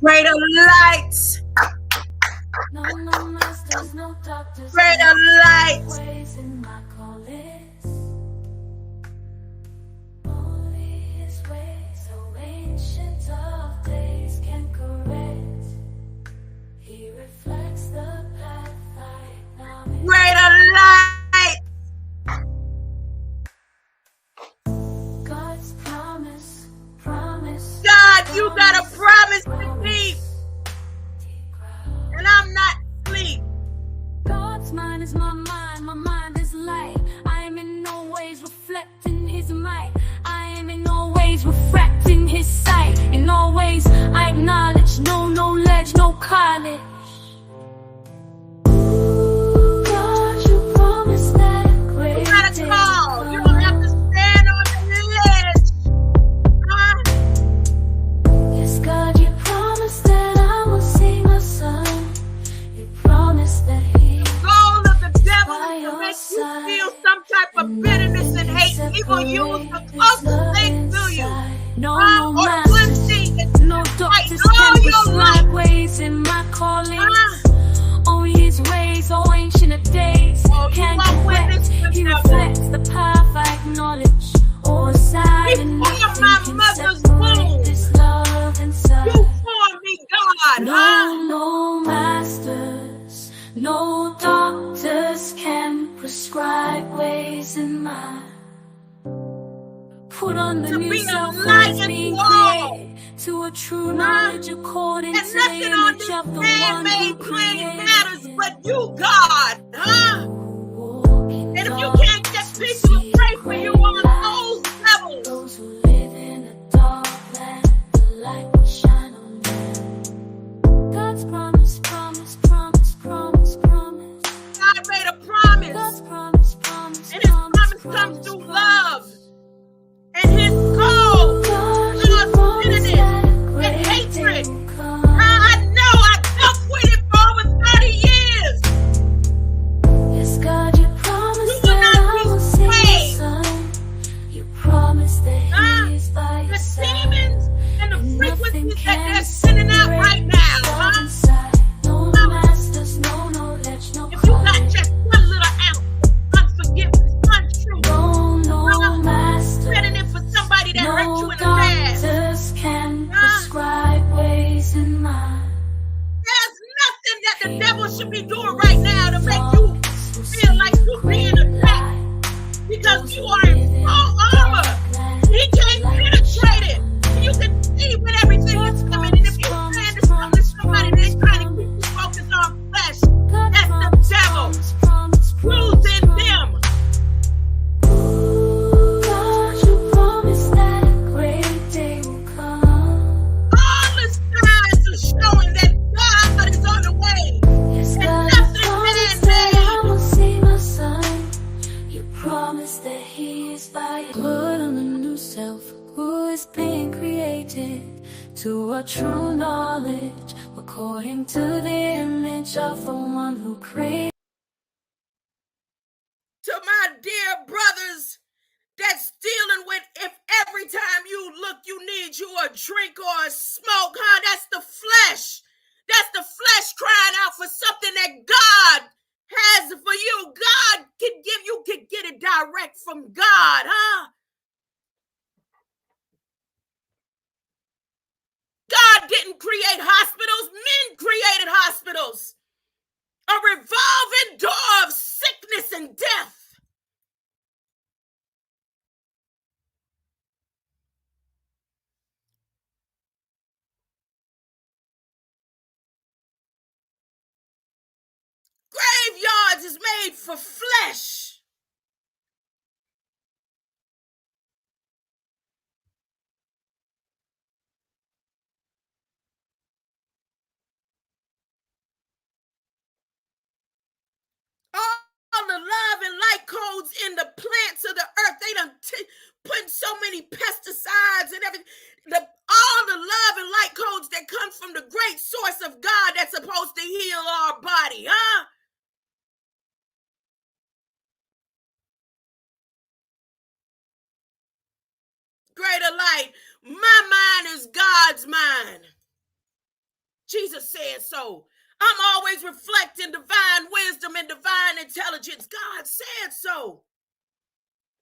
Greater light. Greater light. Greater light. God's promise. God, you got a promise to keep. And I'm not asleep. God's mind is my mind is light. I am in no ways reflecting his might. I am in no ways refracting his sight. In all ways I acknowledge, no ledge, no college. God, you promised that great You gotta day call. will You come. don't have to stand on the ledge. Yes, God, you promised that I will see my son. You promised that he The goal of the devil by is to your make you side. feel some type of bitterness and hate. He will use the closest thing to you. No Or the one masters, thing that no you fight doctors all can your prescribe life. ways in my calling. Uh, Only his ways, oh ancient of days, Oh, you can won't correct. witness the He devil. reflects the path I acknowledge. Or side and Before nothing my can mother's separate womb, this love inside. you formed me, God. No masters, no doctors can prescribe ways in mind. Put on the To new be a self light as in being the wall. created to a true knowledge according And to the nothing on image this of the one who man-made plane created matters him. but you, God. Walk in And if you can't get darkness will people to see pray for you great on light. those levels, Those who live in a dark land, the light will shine on them. God's promise. God made a promise. God's promise. And his promise comes through love. And his goal caused bitterness and hatred. I know I dealt with it for over 30 years. Yes, God, you promised You will that not I be will see your swayed. son. You promised that he is by your The side. demons and the And nothing frequencies that can they're sending out separate right this now. love inside. No masters, no knowledge, no If you got college. just one little ounce of unforgiveness, untruth, No master, setting it for somebody that hurt you no in the past, doctors can prescribe ways in mind. there's nothing that the devil should be doing right now to make you feel like you're being attacked because you are in full armor. He can't penetrate it. You can see when everything is coming. And if you're saying to somebody that's trying to keep you focused on flesh, that's the devil using them. God, you promised that a great day will come. All the signs are showing that God is on the way. Yes, And God, you nothing promised that I man-made. will see my son. You promised that he is by your put on the new self who is being created to a true knowledge according to the image of the one who created. To my dear brothers that's dealing with, if every time you look you need you a drink or a smoke, that's the flesh. That's the flesh crying out for something that God has for you. God can give you, can get it direct from God, God didn't create hospitals, men created hospitals. A revolving door of sickness and death. Graveyards is made for flesh. All the love and light codes in the plants of the earth, they done put so many pesticides and everything. All the love and light codes that come from the great source of God that's supposed to heal our body, Greater light. My mind is God. said so. I'm always reflecting divine wisdom and divine intelligence. God said so.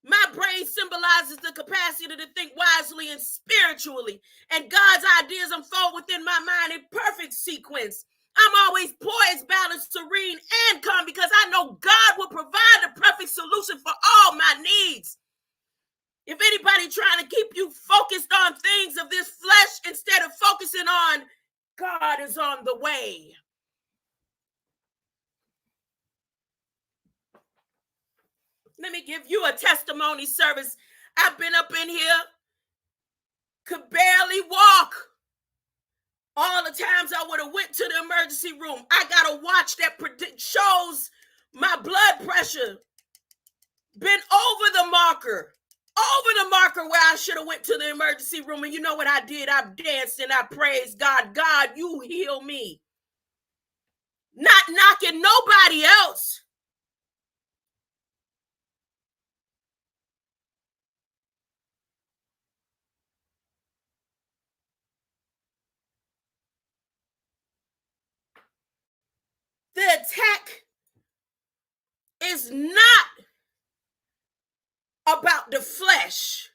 My brain symbolizes the capacity to think wisely and spiritually, and God's ideas unfold within my mind in perfect sequence. I'm always poised, balanced, serene, and calm because I know God will provide the perfect solution for all my needs. If anybody trying to keep you focused on things of this flesh instead of focusing on God is on the way. Let me give you a testimony service. I've been up in here, could barely walk. All the times I would have went to the emergency room, I got a watch that shows my blood pressure. Been over the marker where I should have went to the emergency room. And you know what I did? I danced and I praised God. God, you heal me. Not knocking nobody else. The attack is not about the flesh.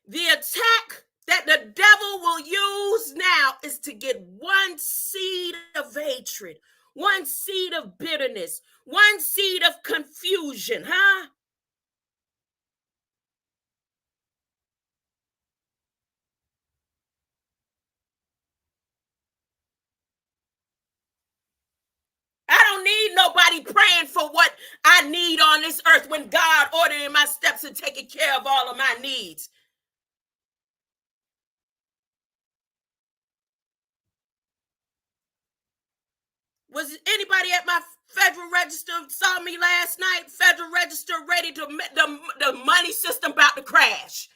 The attack that the devil will use now is to get one seed of hatred, one seed of bitterness, one seed of confusion, huh? I don't need nobody praying for what I need on this earth when God ordering my steps and taking care of all of my needs. Was anybody at my Federal Register saw me last night? Federal Register ready to the money system about to crash.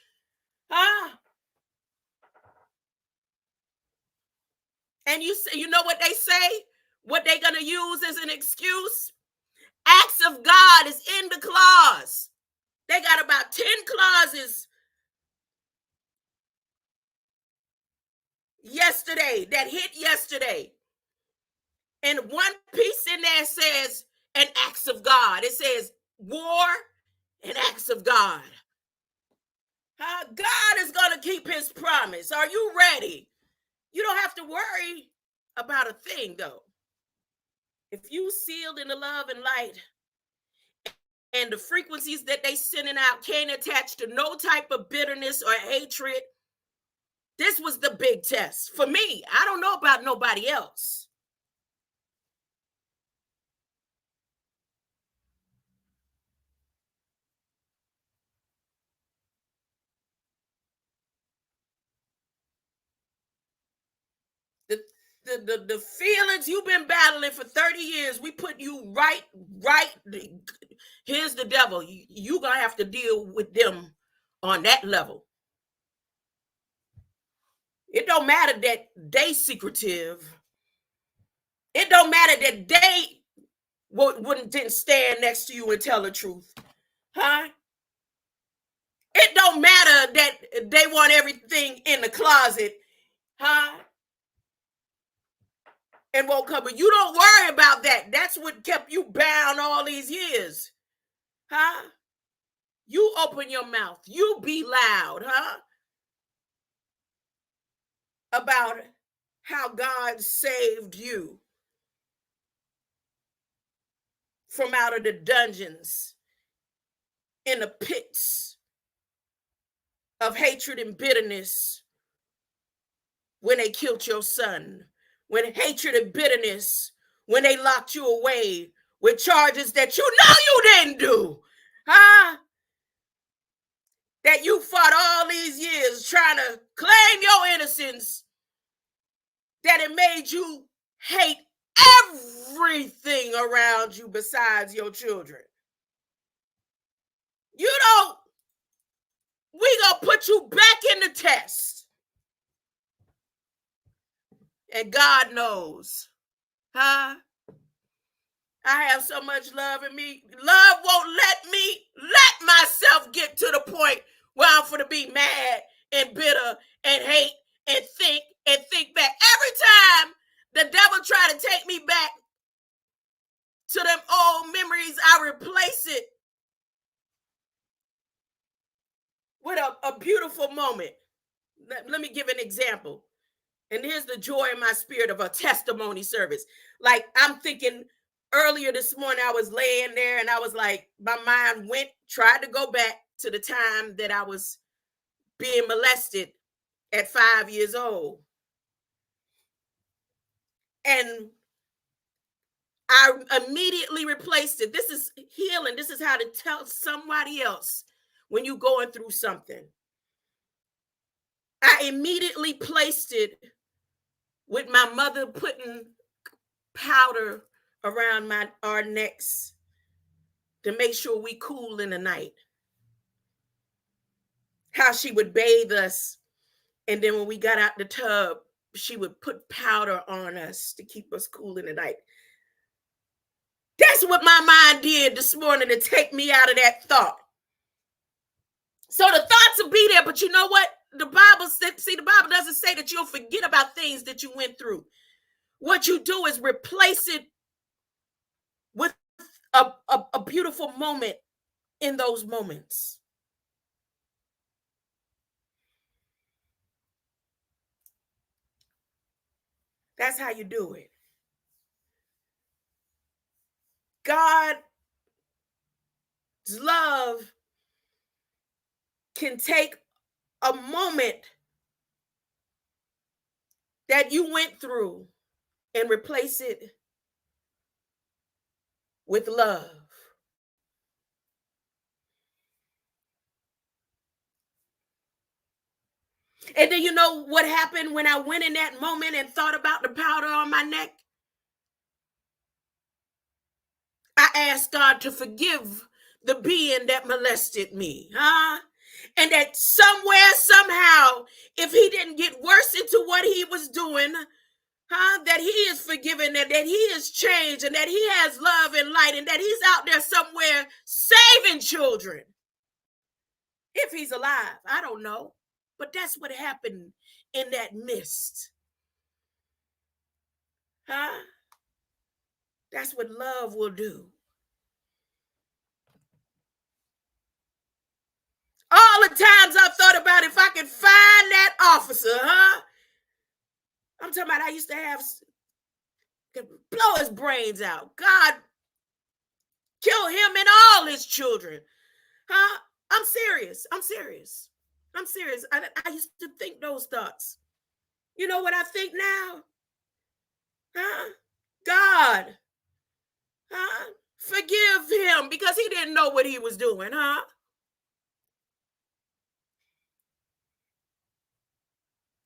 Huh? And you know what they say? What they're going to use as an excuse? Acts of God is in the clause. They got about 10 clauses yesterday that hit yesterday. And one piece in there says an acts of God. It says war and acts of God. God is going to keep his promise. Are you ready? You don't have to worry about a thing, though. If you sealed in the love and light, and the frequencies that they sending out can't attach to no type of bitterness or hatred, this was the big test for me. I don't know about nobody else. The feelings you've been battling for 30 years, we put you right. Here's the devil. You're going to have to deal with them on that level. It don't matter that they secretive. It don't matter that they didn't stand next to you and tell the truth. Huh? It don't matter that they want everything in the closet. Huh? And won't come. But you don't worry about that. That's what kept you bound all these years. Huh? You open your mouth. You be loud, huh? About how God saved you from out of the dungeons, in the pits of hatred and bitterness when they killed your son. When hatred and bitterness, when they locked you away with charges that you know you didn't do, huh? That you fought all these years trying to claim your innocence, that it made you hate everything around you besides your children. We gonna put you back in the test. And God knows, huh? I have so much love in me. Love won't let me let myself get to the point where I'm going to be mad and bitter and hate and think back. Every time the devil moment. Let me give an example. And here's the joy in my spirit of a testimony service. Like, I'm thinking earlier this morning, I was laying there and I was like, my mind tried to go back to the time that I was being molested at 5 years old. And I immediately replaced it. This is healing. This is how to tell somebody else when you're going through something. I immediately placed it with my mother putting powder around our necks to make sure we cool in the night. How she would bathe us, and then when we got out the tub, she would put powder on us to keep us cool in the night. That's what my mind did this morning to take me out of that thought. So the thoughts will be there, but you know what? The Bible doesn't say that you'll forget about things that you went through. What you do is replace it with a beautiful moment in those moments. That's how you do it. God's love can take a moment that you went through and replace it with love. And then you know what happened when I went in that moment and thought about the powder on my neck? I asked God to forgive the being that molested me, and that somewhere, somehow, if he didn't get worse into what he was doing, that he is forgiven, and that he is changed, and that he has love and light, and that he's out there somewhere saving children. If he's alive, I don't know. But that's what happened in that mist. That's what love will do. All the times I've thought about if I could find that officer, I'm talking about I used to have blow his brains out. God, kill him and all his children. I'm serious. I used to think those thoughts. You know what I think now? God, forgive him because he didn't know what he was doing,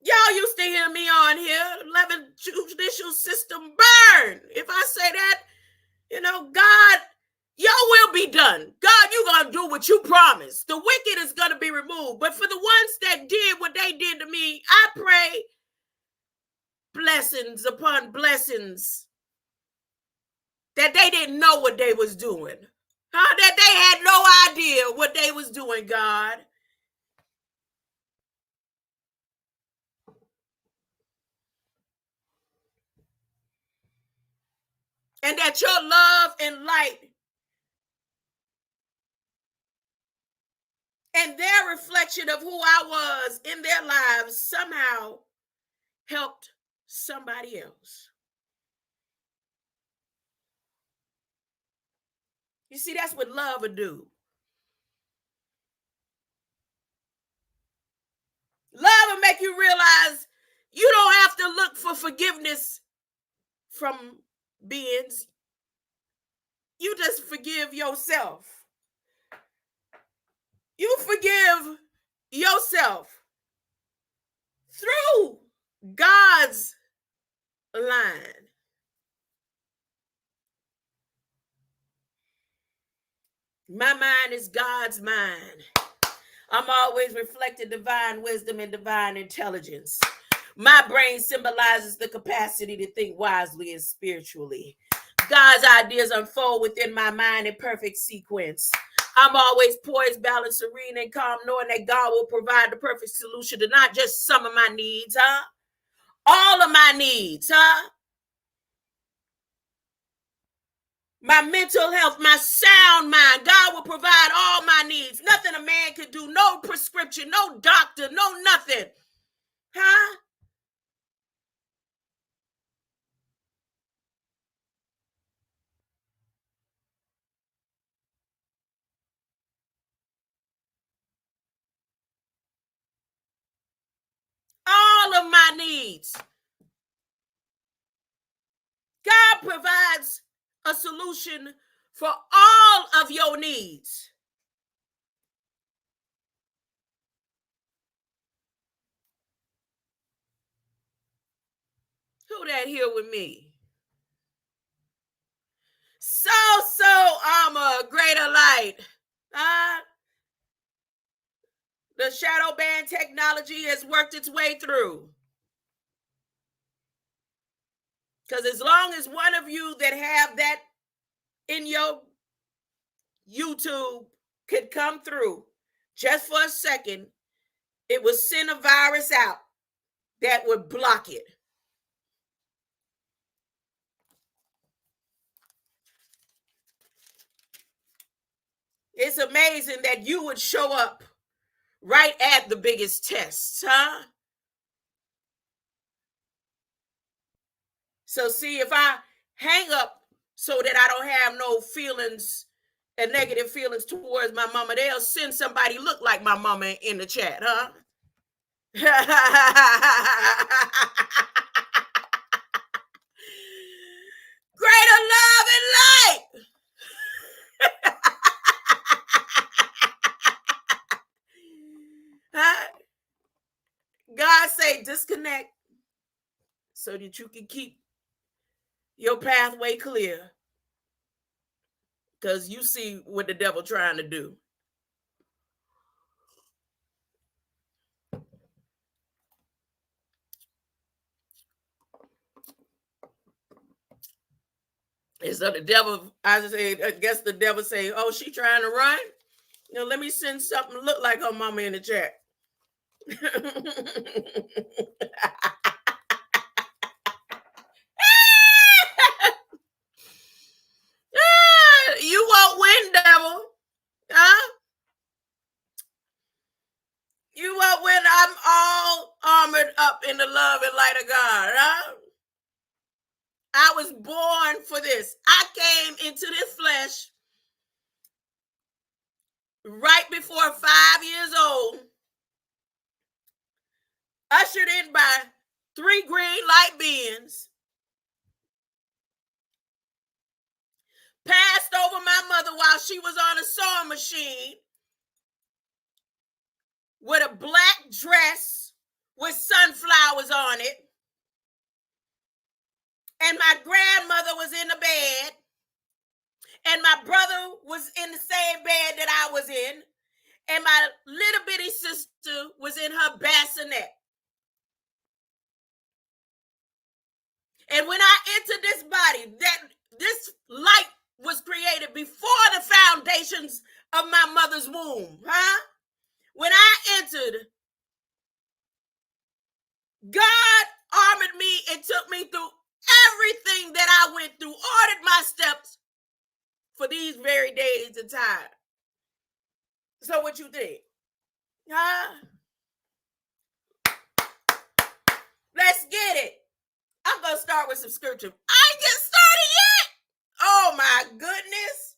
Y'all used to hear me on here, 11 judicial system burn. If I say that, God, your will be done. God, you're going to do what you promised. The wicked is going to be removed. But for the ones that did what they did to me, I pray blessings upon blessings that they didn't know what they was doing. That they had no idea what they was doing, God. And that your love and light and their reflection of who I was in their lives somehow helped somebody else. You see, that's what love would do. Love will make you realize you don't have to look for forgiveness from beings. You just forgive yourself. You forgive yourself through God's line. My mind is God's mind. I'm always reflecting divine wisdom and divine intelligence. My brain symbolizes the capacity to think wisely and spiritually. God's ideas unfold within my mind in perfect sequence. I'm always poised, balanced, serene, and calm, knowing that God will provide the perfect solution to not just some of my needs, all of my needs, my mental health, my sound mind. God will provide all my needs. Nothing a man can do, no prescription, no doctor, no nothing. Huh? All of my needs. God provides a solution for all of your needs. Who that here with me? So armor, greater light. The shadow band technology has worked its way through. Because as long as one of you that have that in your YouTube could come through just for a second, it would send a virus out that would block it. It's amazing that you would show up right at the biggest tests, huh? So see, if I hang up so that I don't have no feelings and negative feelings towards my mama, they'll send somebody look like my mama in the chat, huh? Greater love and light. God say disconnect so that you can keep your pathway clear, because you see what the devil trying to do. And so the devil, I guess the devil say, oh, she trying to run? You know, let me send something look like her mama in the chat. You won't win, devil. Huh? You won't win. I'm all armored up in the love and light of God. Huh? I was born for this. I came into this flesh right before 5 years old, ushered in by 3 green light beings, passed over my mother while she was on a sewing machine with a black dress with sunflowers on it. And my grandmother was in the bed. And my brother was in the same bed that I was in. And my little bitty sister was in her bassinet. And when I entered this body, this light was created before the foundations of my mother's womb. Huh? When I entered, God armored me and took me through everything that I went through, ordered my steps for these very days and time. So what you think? Huh? Let's get it. I'm going to start with some scripture. I ain't get started yet. Oh, my goodness.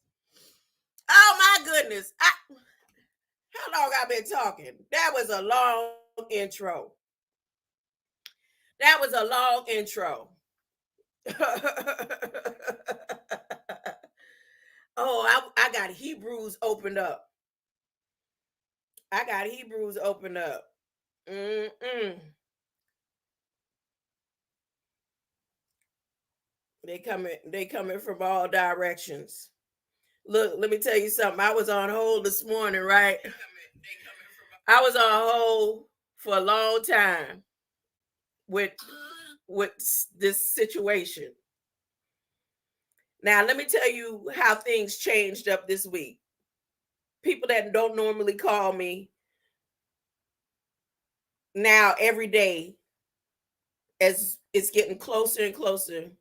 Oh, my goodness. How long I been talking? That was a long intro. That was a long intro. Oh, I got Hebrews opened up. I got Hebrews opened up. They coming from all directions. Look, let me tell you something. I was on hold this morning, right? I was on hold for a long time with this situation. Now, let me tell you how things changed up this week. People that don't normally call me now every day, as it's getting closer and closer,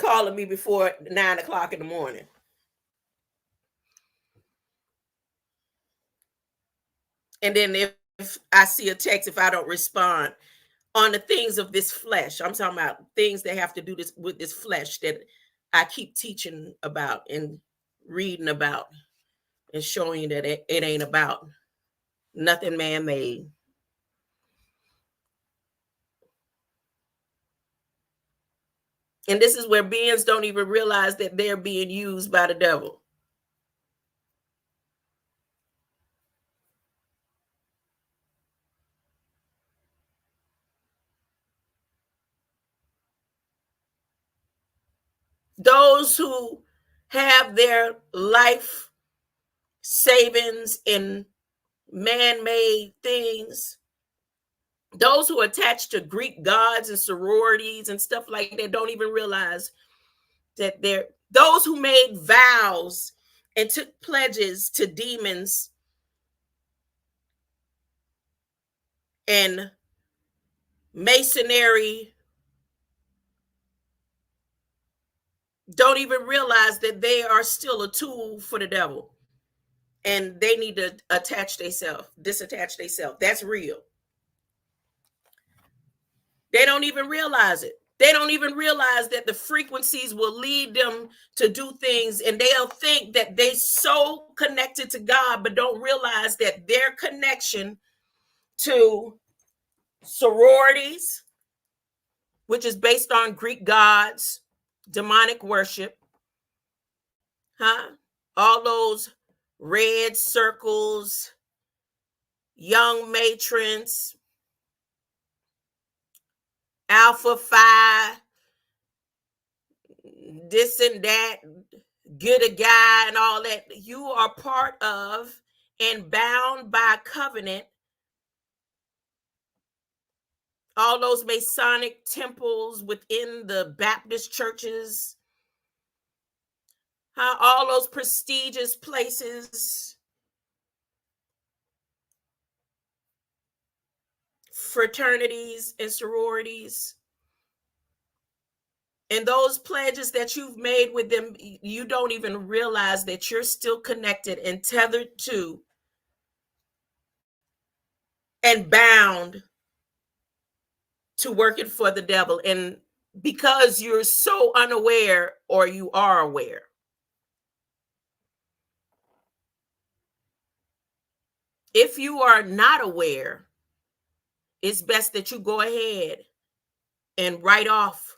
calling me before 9 o'clock in the morning. And then if I see a text, if I don't respond on the things of this flesh, I'm talking about things that have to do this with this flesh that I keep teaching about and reading about and showing you that it ain't about nothing man-made. And this is where beings don't even realize that they're being used by the devil. Those who have their life savings in man-made things, those who are attached to Greek gods and sororities and stuff like that, don't even realize that they're those who made vows and took pledges to demons and masonry, don't even realize that they are still a tool for the devil, and they need to disattach themselves. That's real. They don't even realize it. They don't even realize that the frequencies will lead them to do things, and they'll think that they so connected to God, but don't realize that their connection to sororities, which is based on Greek gods, demonic worship, all those red circles, young matrons, Alpha Phi, this and that, good a guy, and all that. You are part of and bound by covenant. All those Masonic temples within the Baptist churches, all those prestigious places, fraternities and sororities, and those pledges that you've made with them, you don't even realize that you're still connected and tethered to and bound to working for the devil. And because you're so unaware, or you are aware, if you are not aware, it's best that you go ahead and write off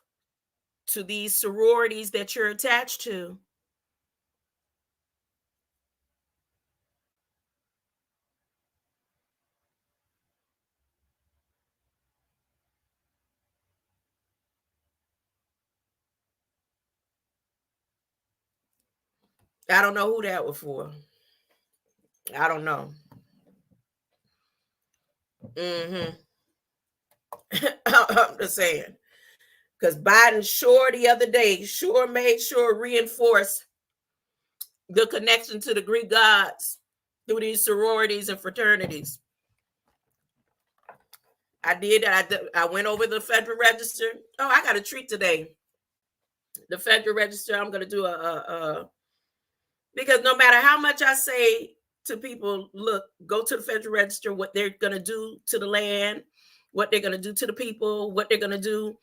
to these sororities that you're attached to. I don't know who that was for. I don't know. I'm just saying. Because Biden the other day made sure reinforced the connection to the Greek gods through these sororities and fraternities. I did. I went over the Federal Register. Oh, I got a treat today. The Federal Register, I'm going to do because no matter how much I say to people, look, go to the Federal Register, what they're going to do to the land, what they're going to do to the people, what they're going to do.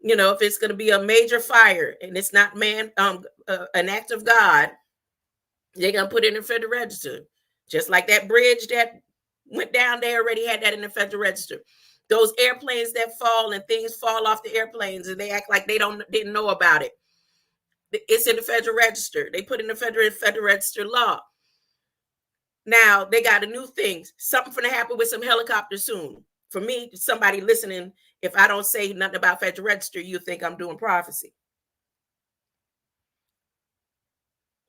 If it's going to be a major fire and it's not an act of God, they're going to put it in the Federal Register. Just like that bridge that went down, they already had that in the Federal Register. Those airplanes that fall and things fall off the airplanes and they act like they didn't know about it. It's in the Federal Register. They put in the Federal Register law. Now they got a new thing. Something going to happen with some helicopters soon. For me, somebody listening, if I don't say nothing about Federal Register, you think I'm doing prophecy.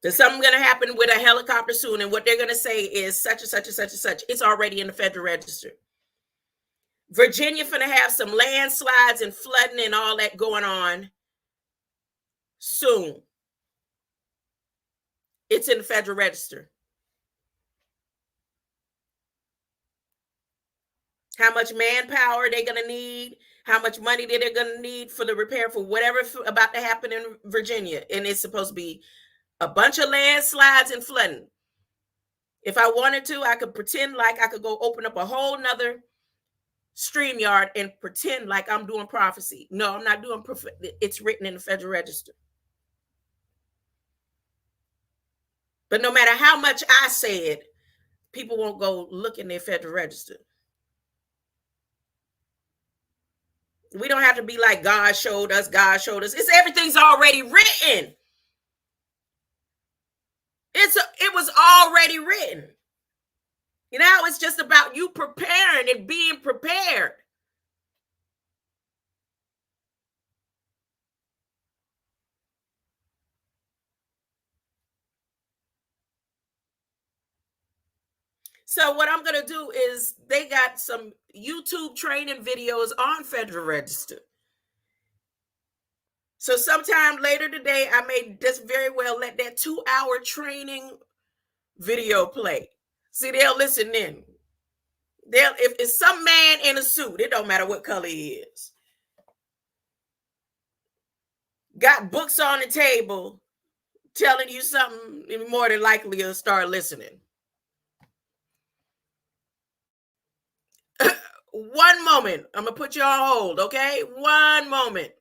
There's something going to happen with a helicopter soon, and what they're going to say is such and such and such and such. It's already in the Federal Register. Virginia finna have some landslides and flooding and all that going on soon. It's in the Federal Register. how much manpower they're going to need, how much money they're going to need for the repair for whatever's about to happen in Virginia. And it's supposed to be a bunch of landslides and flooding. If I wanted to, I could pretend like I could go open up a whole nother StreamYard and pretend like I'm doing prophecy. No, I'm not doing it's written in the Federal Register. But no matter how much I said, people won't go look in their Federal Register. We don't have to be like God showed us, God showed us. It's everything's already written. It was already written. You know, it's just about you preparing and being prepared. So what I'm going to do is they got some YouTube training videos on Federal Register. So sometime later today, I may just very well let that 2-hour training video play. See, they'll listen in. If it's some man in a suit, it don't matter what color he is, got books on the table telling you something, more than likely you'll start listening. One moment. I'm going to put you on hold, okay? One moment.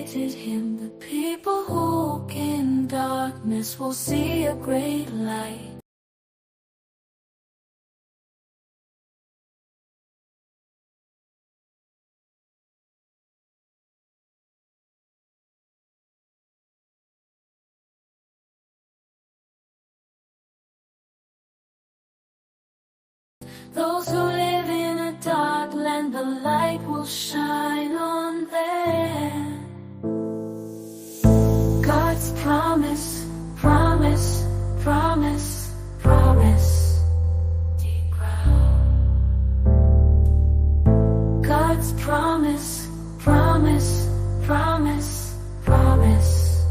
Him, the people who walk in darkness will see a great light. Those who live in a dark land, the light will shine on them. God's promise, promise, promise, promise. Deep ground. God's promise, promise, promise, promise.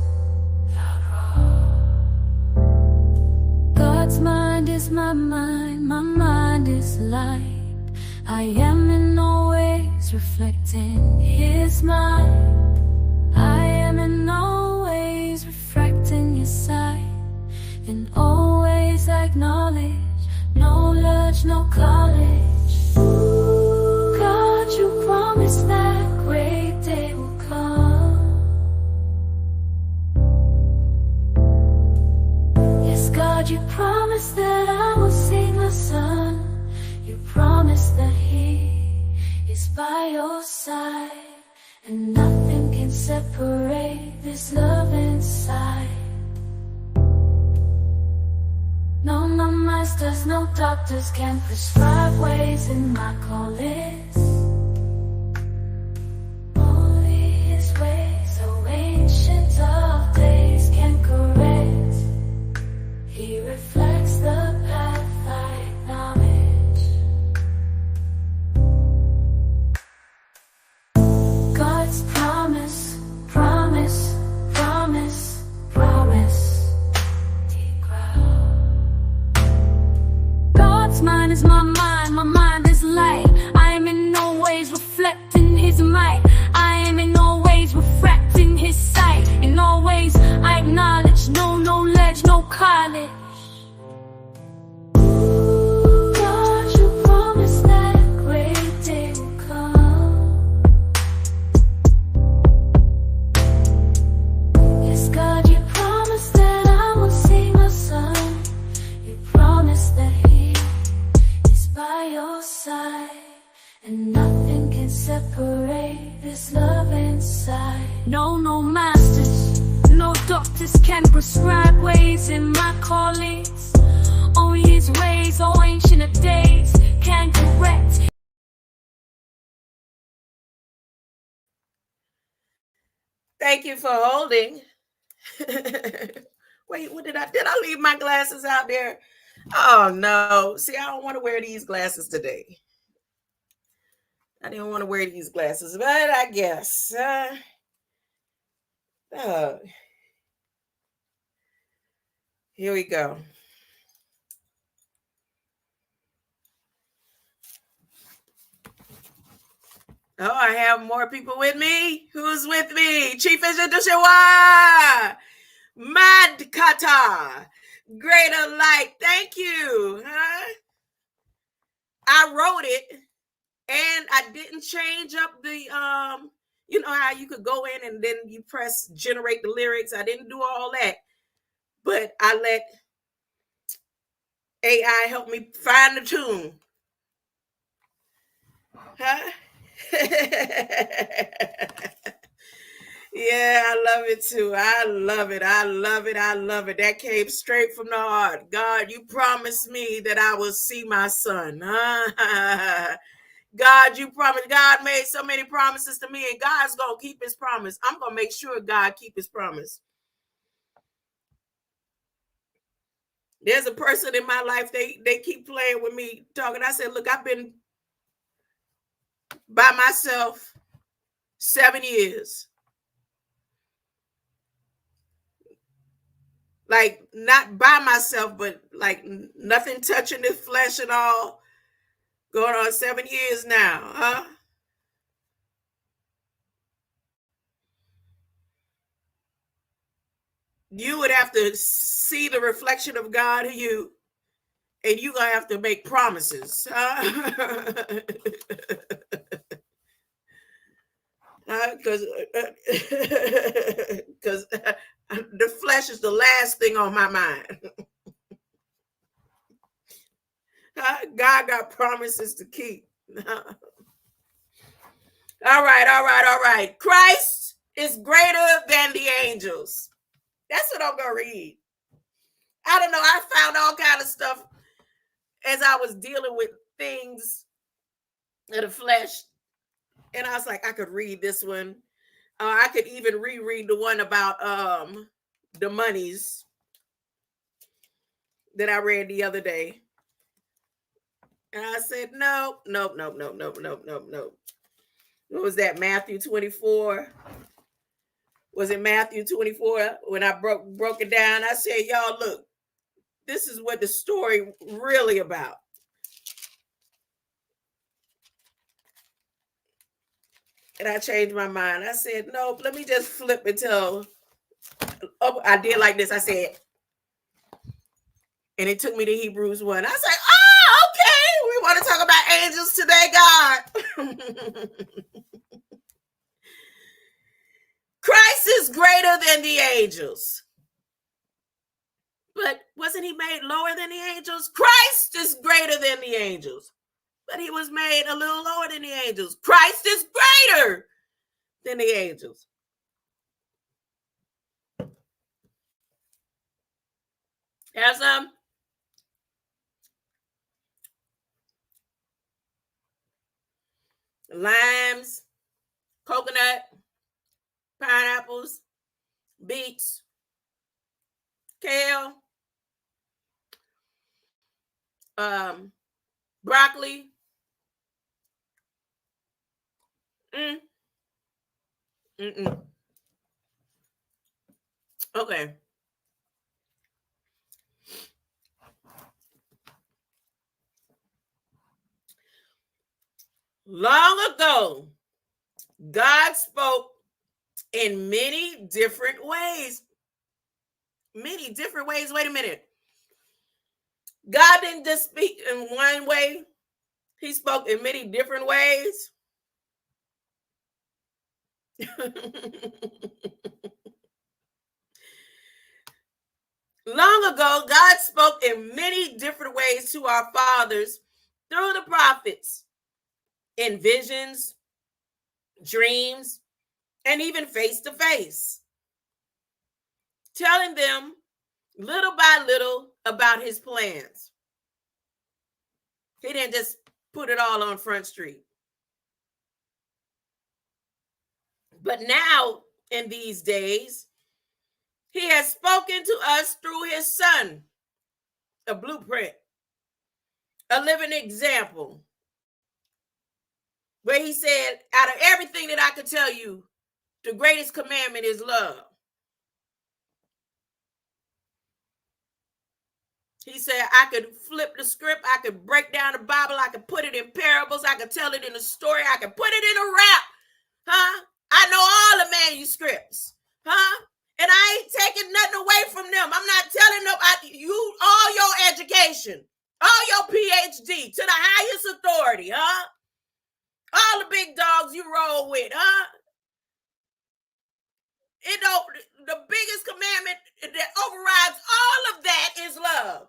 God's mind is my mind, my mind is light. I am in no ways reflecting His mind. I am in no ways refracting His sight. In all ways I acknowledge, no lodge, no college. God, you promised that great day will come. Yes, God, you promised that I will see my son. You promised that He is by your side, and nothing can separate this love inside. No, no masters, no doctors can prescribe ways in my calling. Only His ways, so ancient of days, can correct. He reflects the path I acknowledge. God's promise, promise, promise, promise. Deep ground. God's mind is my mind is light. I am in no ways reflecting His might. I am in no ways refracting His sight. In all ways I acknowledge, no ledge, no college. God, you promised that great day will come. Yes, God, you promised that I will see my son. You promised that He is by your side, and nothing can separate this love inside. No masters, no doctors can prescribe ways in my callings. Only His ways, all ancient of days, can correct. Thank you for holding. Wait, did I leave my glasses out there? Oh no. See, I don't want to wear these glasses today. I didn't want to wear these glasses, but I guess. Here we go. Oh, I have more people with me. Who's with me? Chief Ejidushewa, Madkata, Greater Light. Thank you. Huh? I wrote it and I didn't change up the you know how you could go in and then you press generate the lyrics. I didn't do all that. But I let AI help me find the tune. Huh? Yeah, I love it too. I love it. I love it. I love it. That came straight from the heart. God, you promised me that I will see my son. God, you promised. God made so many promises to me, and God's going to keep his promise. I'm going to make sure God keep his promise. There's a person in my life, they keep playing with me, talking. I said, look, I've been by myself 7 years. Like, not by myself, but like nothing touching the flesh at all. Going on 7 years now, huh? You would have to see the reflection of God in you, and you're going to have to make promises, huh? Because the flesh is the last thing on my mind. God got promises to keep. All right. Christ is greater than the angels. That's what I'm going to read. I don't know. I found all kind of stuff as I was dealing with things of the flesh. And I was like, I could read this one. I could even reread the one about the monies that I read the other day. And I said, no. What was that? Matthew 24? Was it Matthew 24? When I broke it down, I said, y'all, look, this is what the story really about. And I changed my mind. I said, no, let me just flip until I did like this. I said, and it took me to Hebrews 1. I said, oh, okay. We want to talk about angels today, God. Christ is greater than the angels. But wasn't he made lower than the angels? Christ is greater than the angels. But he was made a little lower than the angels. Christ is greater than the angels. Have some? Limes, coconut, pineapples, beets, kale, broccoli. Okay. Long ago, God spoke in many different ways. Many different ways. Wait a minute. God didn't just speak in one way. He spoke in many different ways. Long ago, God spoke in many different ways to our fathers through the prophets, in visions, dreams, and even face to face, telling them little by little about his plans. He didn't just put it all on Front Street. But now, in these days, he has spoken to us through his son, a blueprint, a living example, where he said, out of everything that I could tell you, the greatest commandment is love. He said, I could flip the script. I could break down the Bible. I could put it in parables. I could tell it in a story. I could put it in a rap. Huh? I know all the manuscripts. Huh? And I ain't taking nothing away from them. I'm not telling them you all your education, all your PhD to the highest authority, huh? All the big dogs you roll with, huh? It don't. The biggest commandment that overrides all of that is love.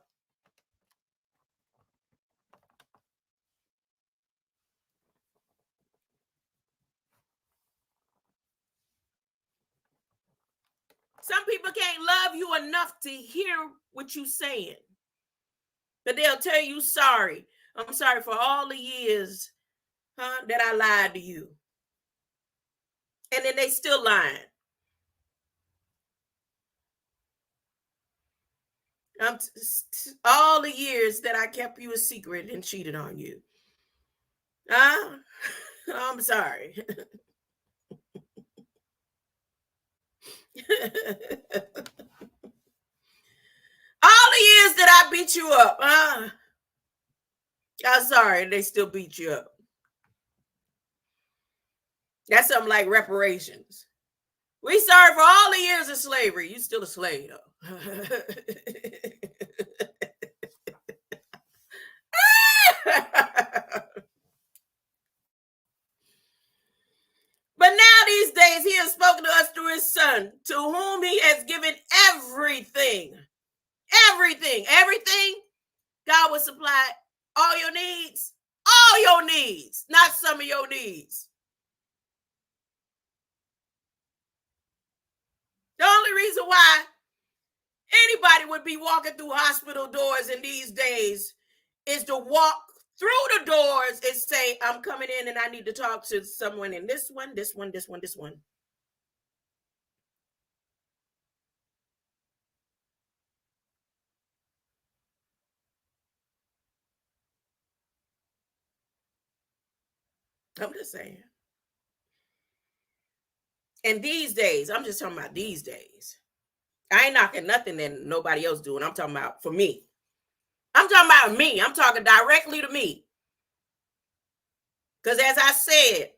Some people can't love you enough to hear what you're saying. But they'll tell you sorry. I'm sorry for all the years, that I lied to you. And then they still lying. All the years that I kept you a secret and cheated on you. I'm sorry. All the years that I beat you up, I'm sorry, they still beat you up. That's something like reparations. We sorry for all the years of slavery. You still a slave, though. But now these days, he has spoken to us through his son, to whom he has given everything. Everything. Everything. God will supply all your needs. All your needs. Not some of your needs. The only reason why anybody would be walking through hospital doors in these days is to walk through the doors and say, I'm coming in and I need to talk to someone in this one, this one, this one, this one. I'm just saying. And these days, I'm just talking about these days. I ain't knocking nothing that nobody else doing. I'm talking about for me. I'm talking about me. I'm talking directly to me. Because as I said,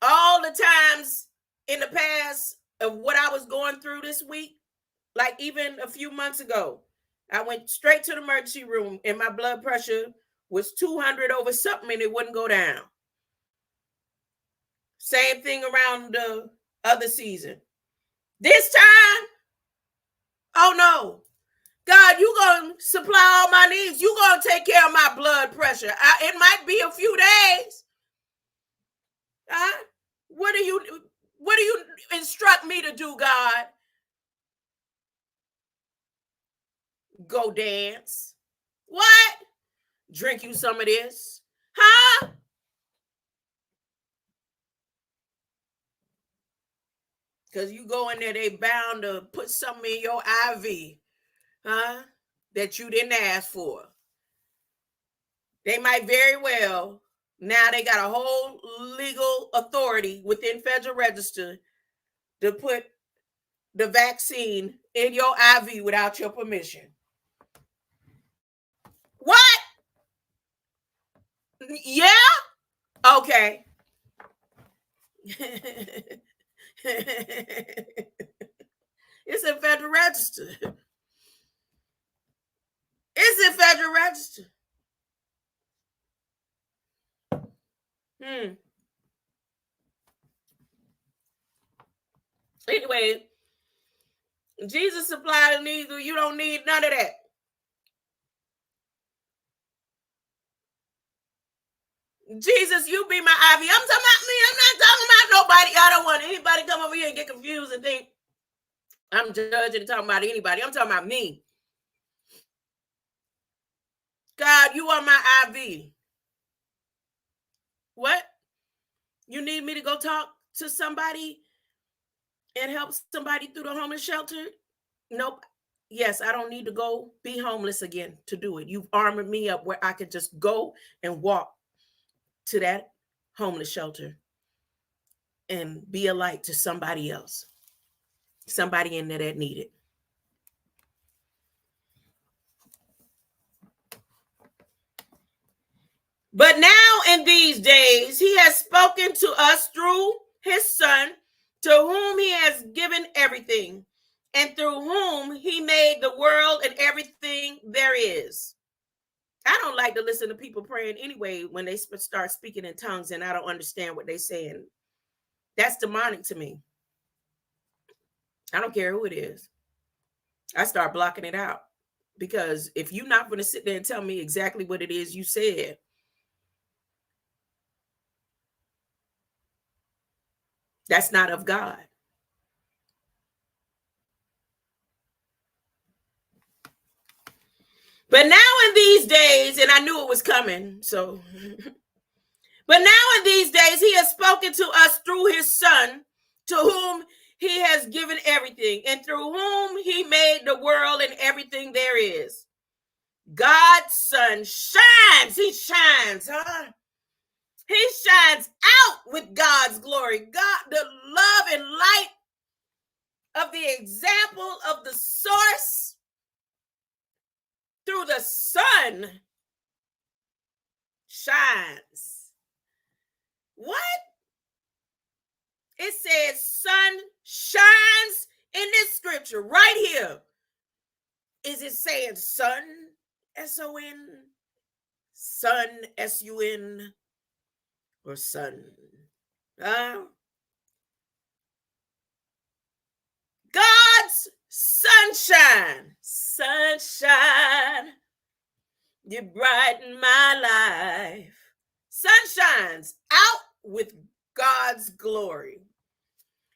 all the times in the past of what I was going through this week, like even a few months ago, I went straight to the emergency room and my blood pressure was 200 over something and it wouldn't go down. Same thing around the other season. This time, oh no. God, you going to supply all my needs. You going to take care of my blood pressure. It might be a few days. What do you instruct me to do, God? Go dance. What? Drink you some of this. Huh? Because you go in there, they bound to put something in your IV, that you didn't ask for. They might very well, now they got a whole legal authority within Federal Register to put the vaccine in your IV without your permission. What? Yeah? Okay. It's in Federal Register. It's in Federal Register. Anyway, Jesus supplied the needs. You don't need none of that. Jesus, you be my IV. I'm talking about me. I'm not talking about nobody. I don't want anybody to come over here and get confused and think I'm judging and talking about anybody. I'm talking about me. God, you are my IV. What? You need me to go talk to somebody and help somebody through the homeless shelter? Nope. Yes, I don't need to go be homeless again to do it. You've armored me up where I could just go and walk to that homeless shelter and be a light to somebody else. Somebody in there that need it. But now in these days, he has spoken to us through his Son, to whom he has given everything, and through whom he made the world and everything there is. I don't like to listen to people praying anyway when they start speaking in tongues and I don't understand what they're saying. That's demonic to me. I don't care who it is. I start blocking it out, because if you're not going to sit there and tell me exactly what it is you said, that's not of God. But now in these days, and I knew it was coming, so but now in these days, he has spoken to us through his Son, to whom he has given everything, and through whom he made the world and everything there is. God's Son shines. He shines, huh? He shines out with God's glory. God, the love and light of the example of the source through the Son shines. What? It says sun shines in this scripture right here. Is it saying sun, S-O-N, sun, S-U-N, or sun? God's sunshine, sunshine, you brighten my life. Sun shines out with God's glory.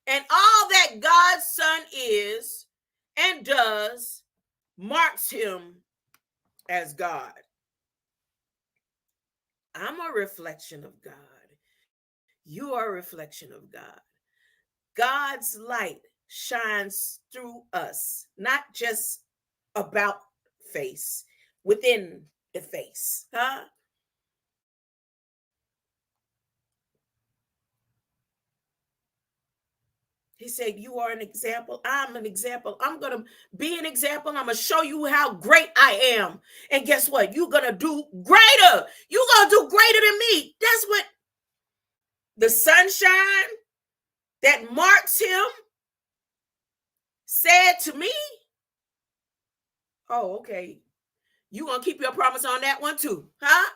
And all that God's Son is and does marks him as God. I'm a reflection of God. You are a reflection of God. God's light shines through us, not just about face, within the face, huh? He said, you are an example. I'm an example. I'm going to be an example. I'm going to show you how great I am. And guess what? You're going to do greater. You're going to do greater than me. That's what the sunshine that marks him said to me. Oh, okay. You going to keep your promise on that one too, huh?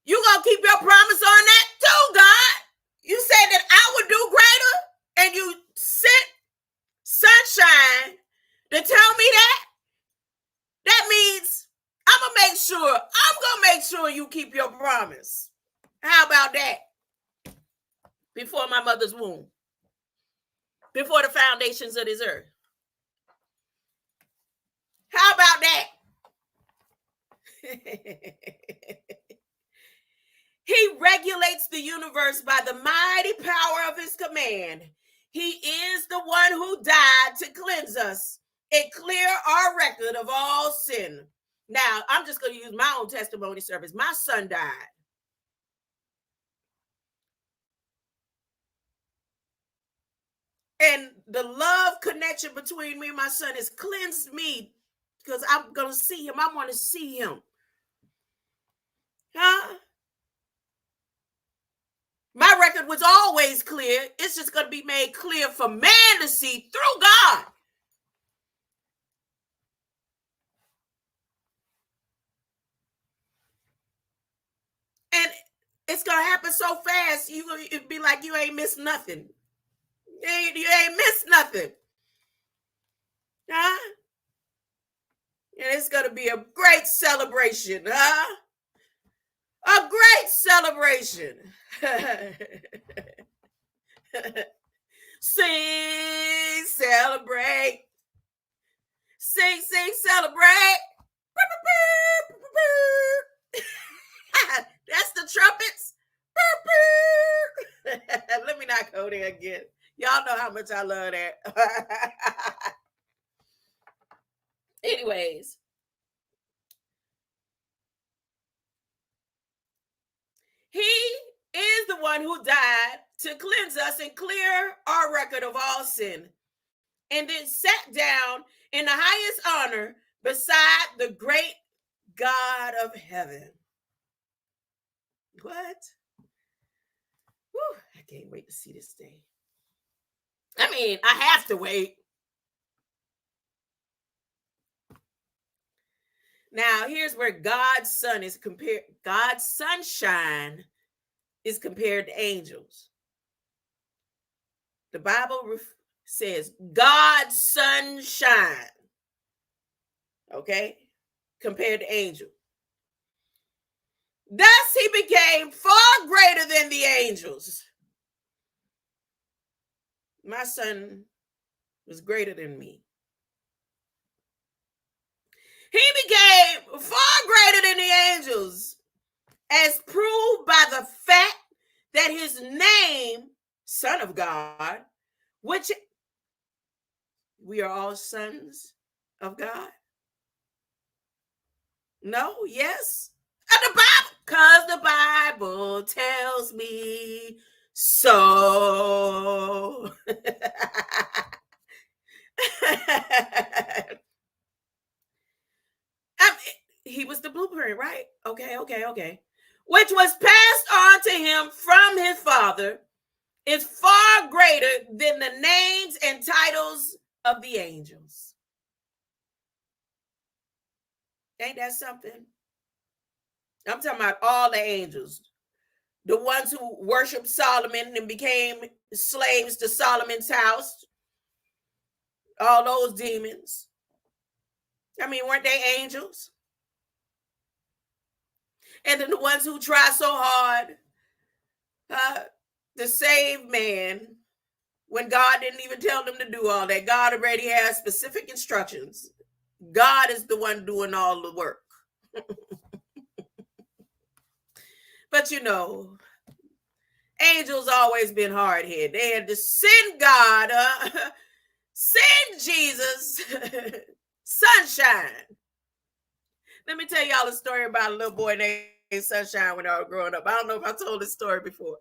You going to keep your promise on that too, God. You said that I would do greater, and you sent sunshine to tell me that. That means I'm going to make sure you keep your promise. How about that? Before my mother's womb, before the foundations of this earth. How about that? He regulates the universe by the mighty power of his command. He is the one who died to cleanse us and clear our record of all sin. Now, I'm just going to use my own testimony service. My son died. And the love connection between me and my son has cleansed me, because I'm going to see him. I want to see him. Huh? My record was always clear. It's just going to be made clear for man to see through God. And it's going to happen so fast, it'd be like you ain't missed nothing. You ain't missed nothing. Huh? And it's going to be a great celebration, huh? A great celebration. Sing, celebrate. Sing, celebrate. That's the trumpets. Let me not go there again. Y'all know how much I love that. Anyways. He is the one who died to cleanse us and clear our record of all sin, and then sat down in the highest honor beside the great God of heaven. What? Whew, I can't wait to see this thing. I mean, I have to wait. Now, here's where God's sun is compared. God's sunshine is compared to angels. The Bible says God's sunshine, okay, compared to angel. Thus he became far greater than the angels. My son was greater than me. He became far greater than the angels, as proved by the fact that his name, Son of God, which we are all sons of God. No, yes. The Bible, because the Bible tells me so. He was the blueprint, right? Okay. Which was passed on to him from his father, is far greater than the names and titles of the angels. Ain't that something? I'm talking about all the angels. The ones who worshiped Solomon and became slaves to Solomon's house. All those demons. I mean, weren't they angels? And then the ones who try so hard to save man when God didn't even tell them to do all that. God already has specific instructions. God is the one doing all the work. But you know, angels always been hard-headed. They had to send God, send Jesus, sunshine. Let me tell y'all a story about a little boy named Sunshine when I was growing up. I don't know if I told this story before.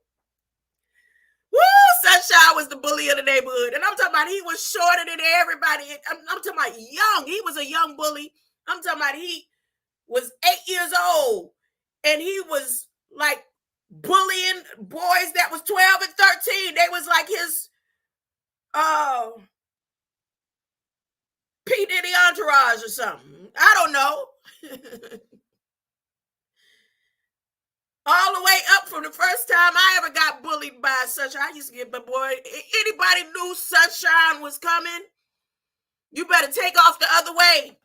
Woo! Sunshine was the bully of the neighborhood. And I'm talking about he was shorter than everybody. I'm talking about young. He was a young bully. I'm talking about he was 8 years old. And he was like bullying boys that was 12 and 13. They was like his P. Diddy entourage or something. I don't know. All the way up from the first time I ever got bullied by Sunshine. I used to get, but boy, anybody knew Sunshine was coming, you better take off the other way.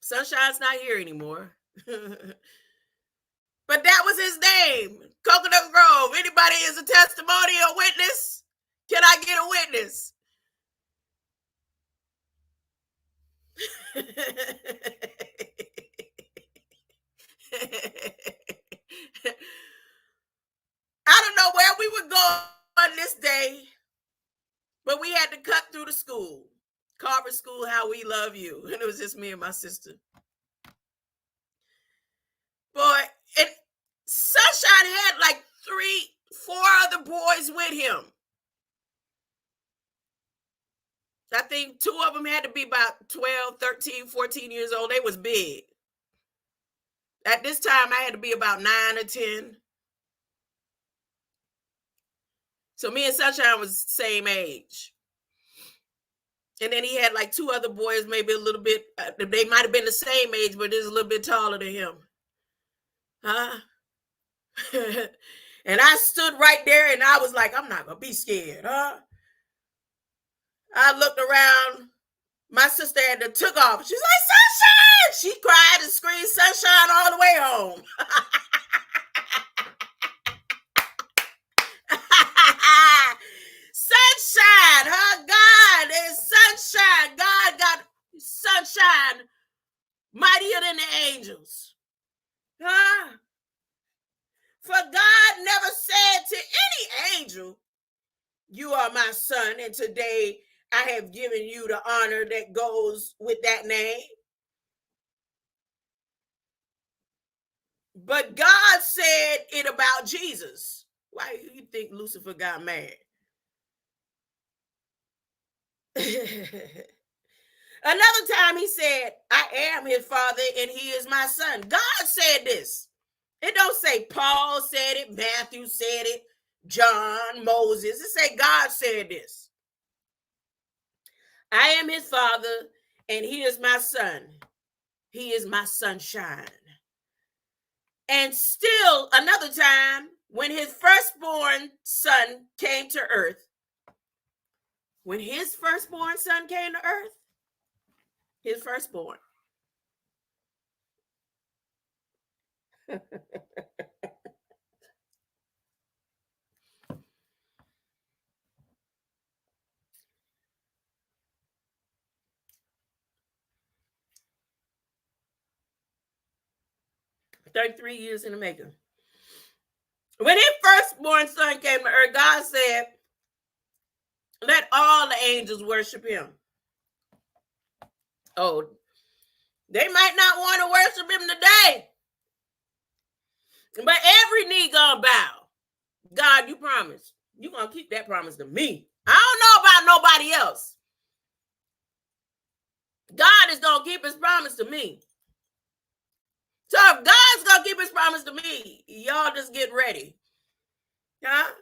Sunshine's not here anymore. But that was his name, Coconut Grove. Anybody is a testimonial witness? Can I get a witness? I don't know where we would go on this day, but we had to cut through the school. Carver School, how we love you. And it was just me and my sister. Boy, and Sunshine had like 4 other boys with him. I think 2 of them had to be about 12, 13, 14 years old. They was big. At this time, I had to be about 9 or 10. So me and Sunshine was the same age. And then he had like 2 other boys, maybe a little bit, they might have been the same age, but just a little bit taller than him. Huh? And I stood right there and I was like, I'm not going to be scared, huh? I looked around. My sister had to took off. She's like, Sunshine! She cried and screamed Sunshine all the way home. Sunshine, huh? God is sunshine. God got sunshine mightier than the angels. Huh? For God never said to any angel, you are my son, and today I have given you the honor that goes with that name. But God said it about Jesus. Why do you think Lucifer got mad? Another time he said, I am his father and he is my son. God said this. It don't say Paul said it, Matthew said it, John, Moses. It say God said this. I am his father and he is my son. He is my sunshine. And still another time when his firstborn son came to earth, his firstborn, 33 years in the making. When his firstborn son came to earth, God said, let all the angels worship him. Oh, they might not want to worship him today, but every knee gonna bow. God, you promised. You're gonna keep that promise to me. I don't know about nobody else. God is gonna keep his promise to me. So if God's gonna keep his promise to me, y'all just get ready. Huh?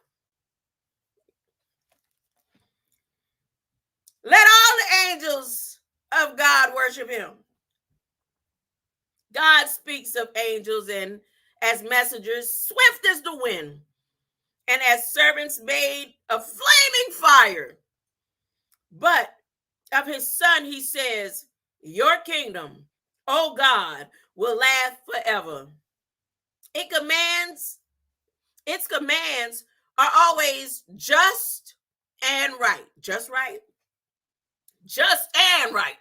Let all the angels of God worship him. God speaks of angels and as messengers, swift as the wind, and as servants made of flaming fire. But of his son, he says, your kingdom, O God, will last forever. Its commands are always just and right. Just right? Just and right.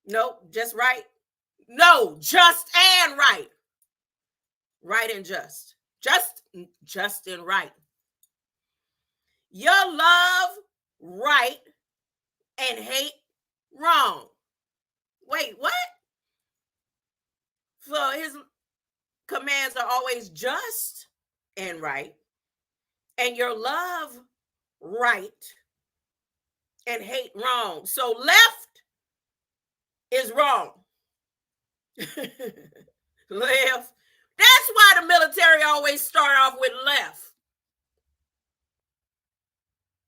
Nope, just right. No, just and right. Right and just. Just and right. Your love right and hate wrong. Wait, what? So his commands are always just and right, and your love right and hate wrong. So left is wrong. Left. That's why the military always start off with left.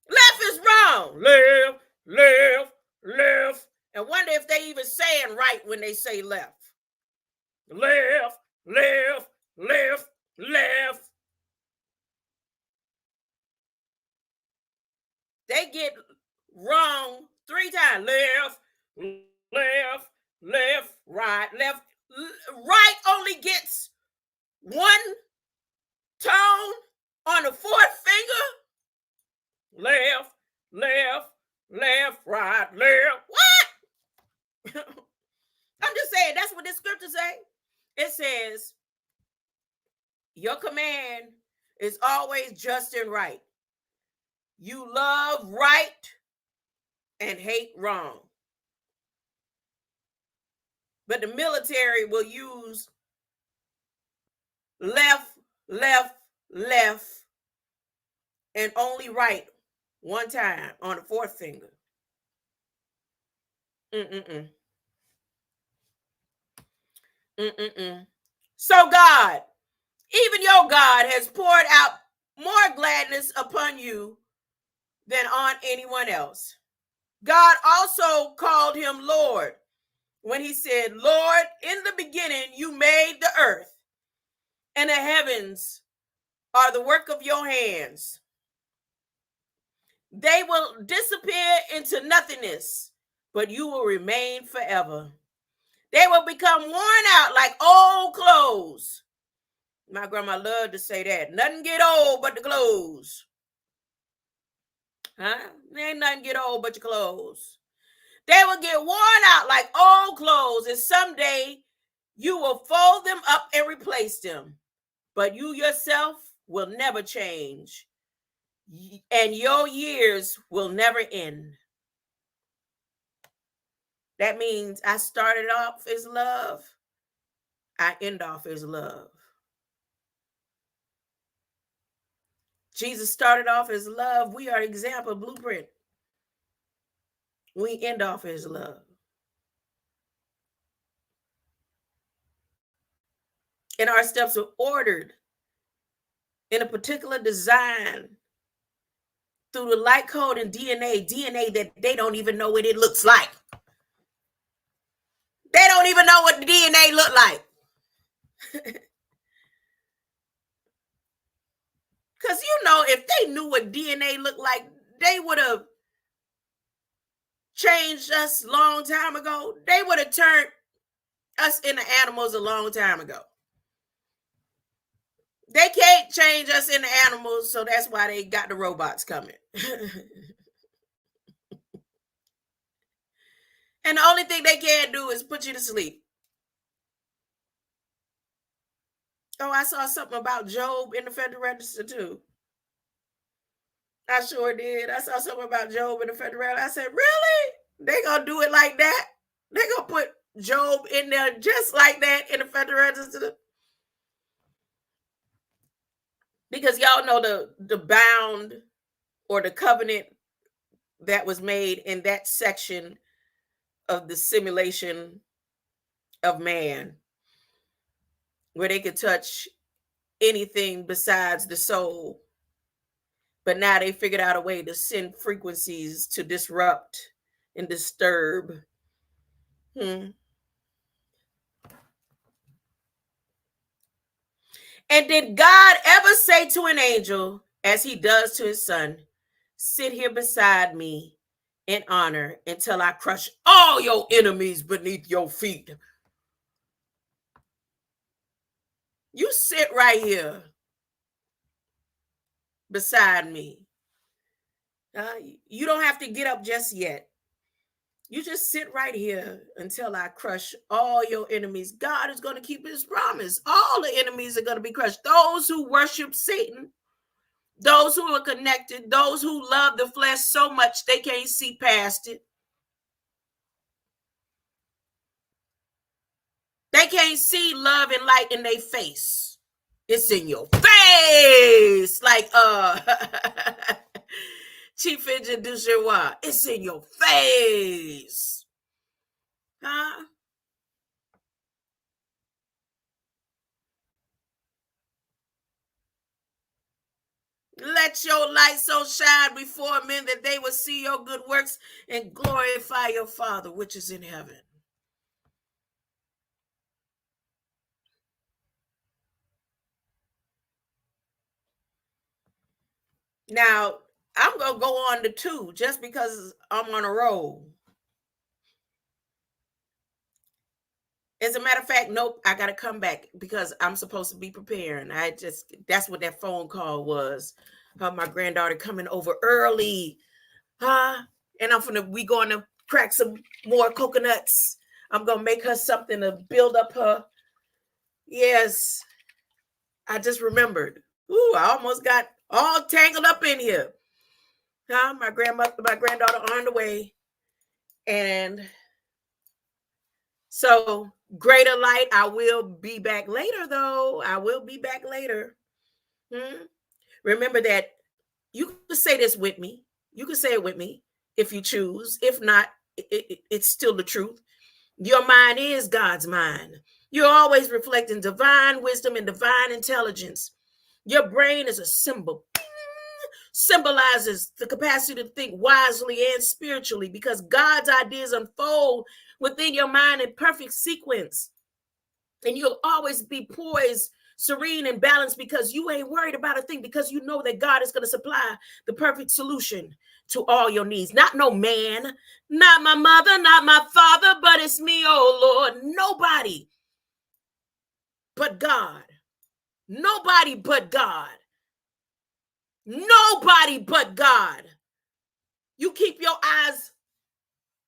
Left is wrong. Left, left, left. And wonder if they even saying right when they say left. Left, left, left, left. They get wrong 3 times. Left, left, left, right, left. Right only gets 1 tone on the 4th finger. Left, left, left, right, left. What? I'm just saying, that's what this scripture say. It says, your command is always just and right. You love right and hate wrong. But the military will use left, left, left, and only right 1 time on the 4th finger. So God, even your God, has poured out more gladness upon you than on anyone else. God also called him Lord when he said, Lord, in the beginning you made the earth, and the heavens are the work of your hands. They will disappear into nothingness, but you will remain forever. They will become worn out like old clothes. My grandma loved to say that. Nothing get old but the clothes. Huh? There ain't nothing get old but your clothes. They will get worn out like old clothes, and someday you will fold them up and replace them. But you yourself will never change, and your years will never end. That means I started off as love. I end off as love. Jesus started off as love. We are example, blueprint. We end off his love. And our steps are ordered in a particular design through the light code and DNA that they don't even know what it looks like. They don't even know what the DNA look like. Because, if they knew what DNA looked like, they would have changed us a long time ago. They would have turned us into animals a long time ago. They can't change us into animals, so that's why they got the robots coming. And the only thing they can do is put you to sleep. Oh, I saw something about Job in the Federal Register too. I sure did. I saw something about Job in the Federal Register. I said, really? They gonna do it like that? They gonna put Job in there just like that in the Federal Register? Because y'all know the bound or the covenant that was made in that section of the simulation of man, where they could touch anything besides the soul. But now they figured out a way to send frequencies to disrupt and disturb. And did God ever say to an angel, as he does to his son, sit here beside me in honor until I crush all your enemies beneath your feet? You sit right here beside me. You don't have to get up just yet. You just sit right here until I crush all your enemies. God is going to keep his promise. All the enemies are going to be crushed. Those who worship Satan, those who are connected, those who love the flesh so much they can't see past it. They can't see love and light in their face. It's in your face. Like Chief Engineer Ducheroy. It's in your face. Huh? Let your light so shine before men that they will see your good works and glorify your Father which is in heaven. Now, I'm going to go on to 2 just because I'm on a roll. As a matter of fact, nope, I got to come back because I'm supposed to be preparing. That's what that phone call was. My granddaughter coming over early. And we going to crack some more coconuts. I'm going to make her something to build up her. Yes. I just remembered. Ooh, I almost got all tangled up in here. My granddaughter on the way. And so greater light, I will be back later though. I will be back later. Remember that you can say this with me. You can say it with me if you choose. If not, it's still the truth. Your mind is God's mind. You're always reflecting divine wisdom and divine intelligence. Your brain is a symbol. Symbolizes the capacity to think wisely and spiritually because God's ideas unfold within your mind in perfect sequence. And you'll always be poised, serene, and balanced because you ain't worried about a thing because you know that God is going to supply the perfect solution to all your needs. Not no man, not my mother, not my father, but it's me, oh Lord. Nobody but God. Nobody but God. Nobody but God. You keep your eyes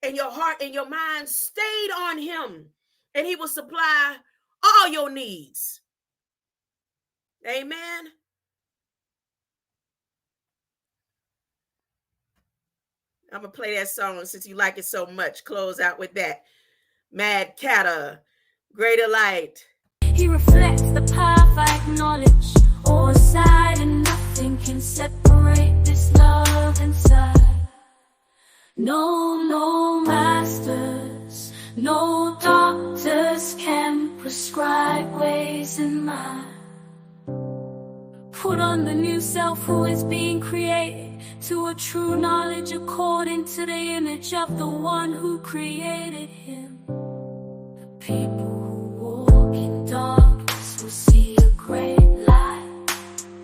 and your heart and your mind stayed on him, and he will supply all your needs. Amen. I'm going to play that song since you like it so much. Close out with that. Mad Catter, Greater Light. He reflects the path I acknowledge. All side and nothing can separate this love inside. No, no. No doctors can prescribe ways in mind. Put on the new self who is being created to a true knowledge according to the image of the one who created him. The people who walk in darkness will see a great light.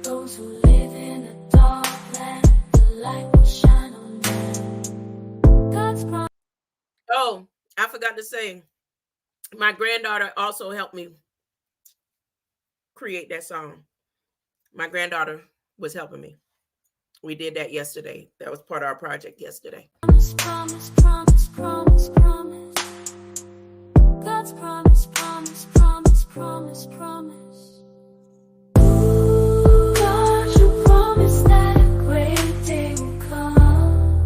Those who live in a dark land, the light will shine on them. God's promise. Oh, I forgot to say, my granddaughter also helped me create that song. My granddaughter was helping me. We did that yesterday. That was part of our project yesterday. Promise, promise, promise, promise, promise. God's promise, promise, promise, promise, promise. God, you promised that a great day will come.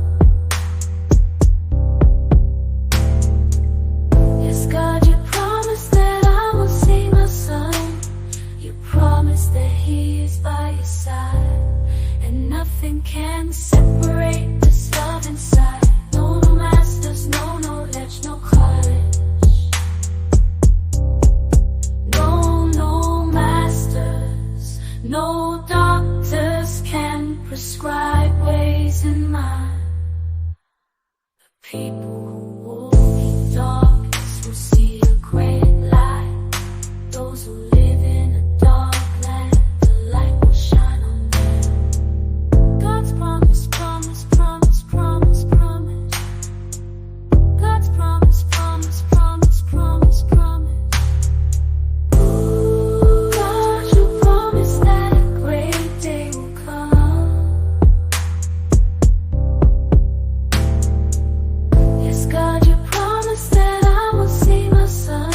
Yes, God, you promised that I will see my son. You promised that he is by your side, and nothing can separate this love inside. No masters, no knowledge, no college. No masters, no doctors can prescribe ways in mind. The people who walk in darkness will see a great light. Those who live in a dark land, the light will shine on them. God's promise, promise, promise, promise, promise. God's promise, promise, promise, promise, promise. God, you promised that a great day will come. Yes, God, you promised that I will see my son.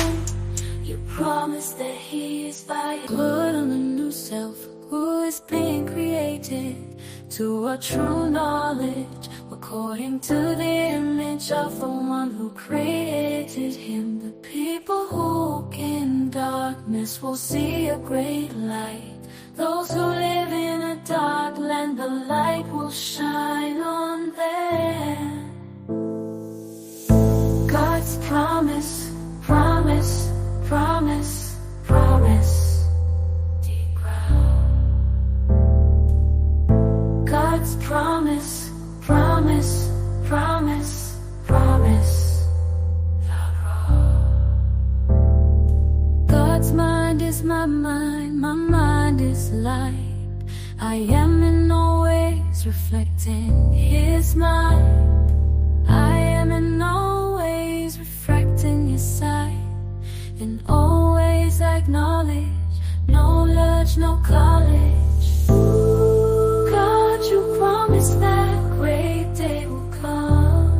You promised that he is by your word on the new self who is being created to a true knowledge according to the image of the one who created him. The people who walk in darkness will see a great light. Those who live in a dark land, the light will shine on them. God's promise, promise, promise, promise. Deep ground. God's promise, promise, promise, promise. Loud roar. God's mind is my mind is light. I am in no ways reflecting his mind. I am in no ways refracting his sight. In all ways I acknowledge no lodge, no college. God, you promised that a great day will come.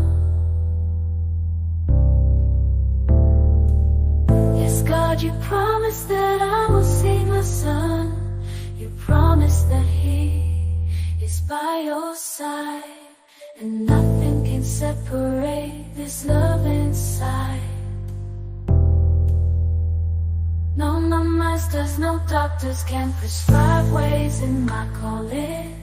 Yes, God, you promised that I will see my son. You promised that he is by your side, and nothing can separate this love inside. No masters, no doctors can prescribe ways in my calling.